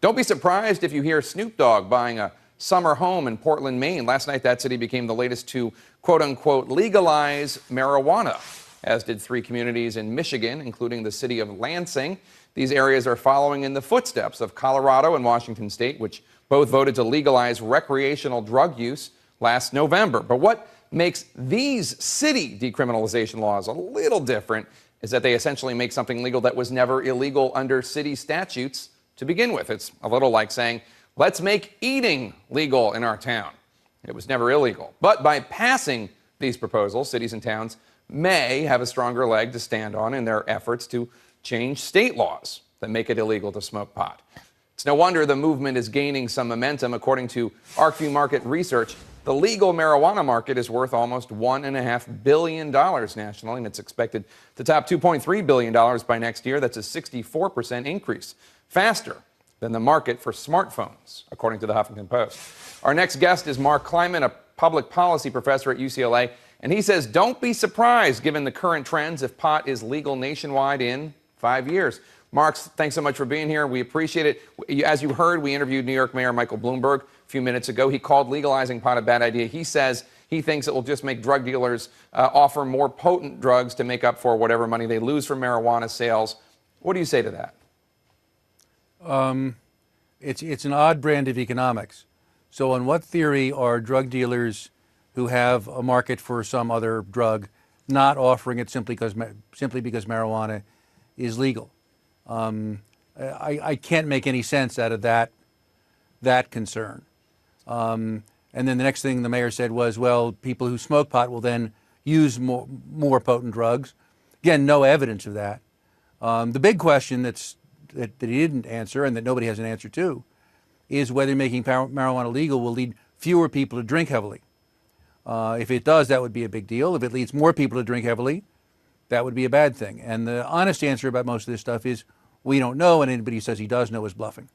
Don't be surprised if you hear Snoop Dogg buying a summer home in Portland, Maine. Last night, that city became the latest to, quote-unquote, legalize marijuana, as did 3 communities in Michigan, including the city of Lansing. These areas are following in the footsteps of Colorado and Washington State, which both voted to legalize recreational drug use last November. But what makes these city decriminalization laws a little different is that they essentially make something legal that was never illegal under city statutes to begin with. It's a little like saying, let's make eating legal in our town. It was never illegal. But by passing these proposals, cities and towns may have a stronger leg to stand on in their efforts to change state laws that make it illegal to smoke pot. It's no wonder the movement is gaining some momentum. According to ArcView Market Research, the legal marijuana market is worth almost $1.5 billion nationally, and it's expected to top $2.3 billion by next year. That's a 64% increase, faster than the market for smartphones, according to the Huffington Post. Our next guest is Mark Kleiman, a public policy professor at UCLA, and he says don't be surprised, given the current trends, if pot is legal nationwide in 5 years. Mark, thanks so much for being here. We appreciate it. As you heard, we interviewed New York Mayor Michael Bloomberg a few minutes ago. He called legalizing pot a bad idea. He says he thinks it will just make drug dealers offer more potent drugs to make up for whatever money they lose from marijuana sales. What do you say to that? It's an odd brand of economics. So on what theory are drug dealers who have a market for some other drug not offering it simply because marijuana is legal? I can't make any sense out of that concern. And then the next thing the mayor said was, well, people who smoke pot will then use more potent drugs. Again, no evidence of that. The big question that he didn't answer and that nobody has an answer to is whether making marijuana legal will lead fewer people to drink heavily. If it does, that would be a big deal. If it leads more people to drink heavily, that would be a bad thing. And the honest answer about most of this stuff is we don't know, and anybody who says he does know is bluffing.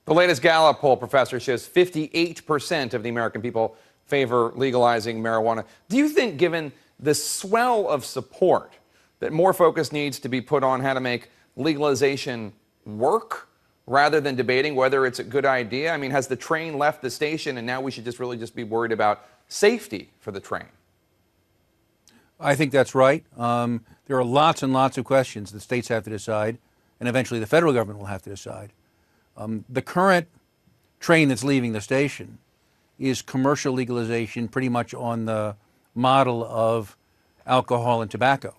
The latest Gallup poll, Professor, shows 58% of the American people favor legalizing marijuana. Do you think, given the swell of support, that more focus needs to be put on how to make legalization work rather than debating whether it's a good idea? I mean, has the train left the station and now we should really just be worried about safety for the train? I think that's right. There are lots and lots of questions that states have to decide, and eventually the federal government will have to decide. The current train that's leaving the station is commercial legalization, pretty much on the model of alcohol and tobacco.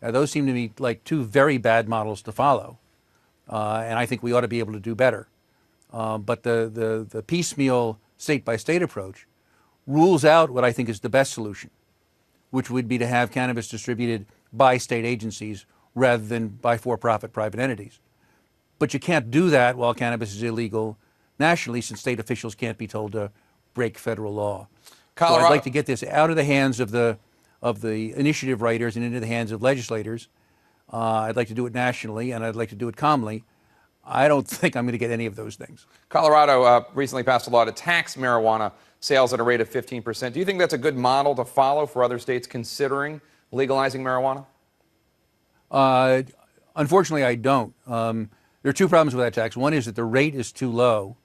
Now, those seem to me like 2 very bad models to follow, and I think we ought to be able to do better. But the piecemeal state-by-state approach rules out what I think is the best solution, which would be to have cannabis distributed by state agencies rather than by for-profit private entities. But you can't do that while cannabis is illegal nationally, since state officials can't be told to break federal law. So I'd like to get this out of the hands of the initiative writers and into the hands of legislators. I'd like to do it nationally, and I'd like to do it calmly. I don't think I'm going to get any of those things. Colorado recently passed a law to tax marijuana sales at a rate of 15%. Do you think that's a good model to follow for other states considering legalizing marijuana? Unfortunately, I don't. There are 2 problems with that tax. One is that the rate is too low,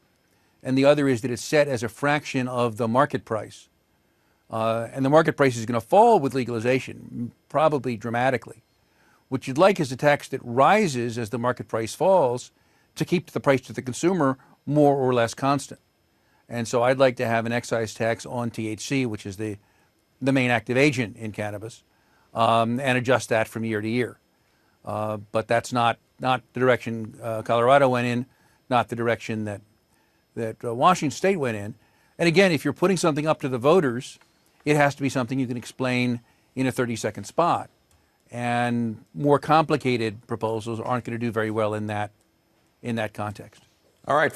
and the other is that it's set as a fraction of the market price. And the market price is going to fall with legalization, probably dramatically. What you'd like is a tax that rises as the market price falls to keep the price to the consumer more or less constant. And so I'd like to have an excise tax on THC, which is the main active agent in cannabis, and adjust that from year to year. But that's not the direction Colorado went in, not the direction that Washington State went in. And again, if you're putting something up to the voters, it has to be something you can explain in a 30-second spot. And more complicated proposals aren't going to do very well in that context. All right,